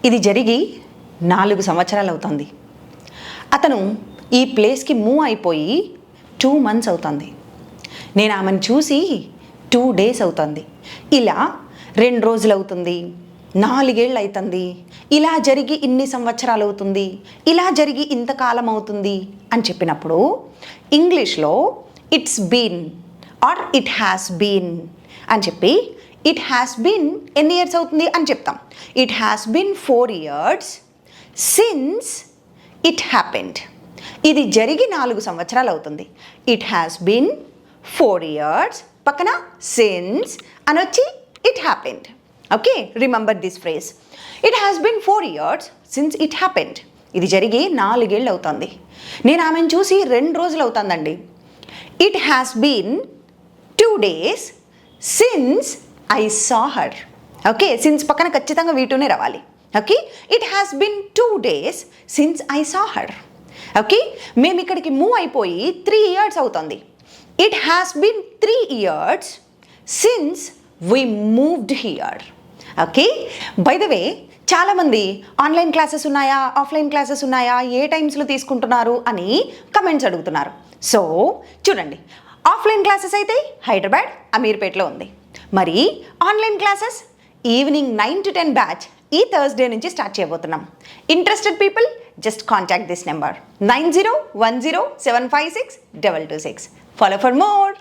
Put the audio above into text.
ఇది జరిగి 4 సంవత్సరాలు అవుతుంది. అతను ఈ ప్లేస్కి మూవ్ అయిపోయి 2 months అవుతుంది. నేను ఆమెను చూసి 2 days అవుతుంది. ఇలా 2 రోజులు అవుతుంది, 4 ఏళ్ళు అవుతుంది, ఇలా జరిగి ఇన్ని సంవత్సరాలు అవుతుంది, ఇలా జరిగి ఇంతకాలం అవుతుంది అని చెప్పినప్పుడు ఇంగ్లీష్లో it's been or it has been అని చెప్పి ఇట్ హ్యాస్ బీన్ ఎన్ని ఇయర్స్ అవుతుంది అని చెప్తాం. It has been 4 years since it happened. ఇది జరిగి 4 సంవత్సరాలు అవుతుంది. ఇట్ హ్యాస్ బీన్ 4 years పక్కన సిన్స్ అని వచ్చి it happened. Okay, remember this phrase. It has been 4 years since it happened. ఇది జరిగి 4 ఏళ్ళు అవుతుంది. నేను ఆమెను చూసి 2 రోజులు అవుతుందండి. It has been 2 days since I saw her. Okay, since పక్కన ఖచ్చితంగా వీటూనే రావాలి. ఓకే, it has been 2 days since I saw her. Okay, మేము ఇక్కడికి మూవ్ అయిపోయి 3 years అవుతుంది. It has been 3 years since we moved here. Okay, by the way చాలామంది ఆన్లైన్ క్లాసెస్ ఉన్నాయా, ఆఫ్లైన్ క్లాసెస్ ఉన్నాయా, ఏ టైమ్స్లో తీసుకుంటున్నారు అని కమెంట్స్ అడుగుతున్నారు. సో చూడండి, ఆఫ్లైన్ క్లాసెస్ అయితే హైదరాబాద్ అమీర్పేట్లో ఉంది. మరి online classes evening 9 to 10 batch ఈ థర్స్డే నుంచి స్టార్ట్ చేయబోతున్నాం. Interested people just contact this number 9010756226. Follow for more.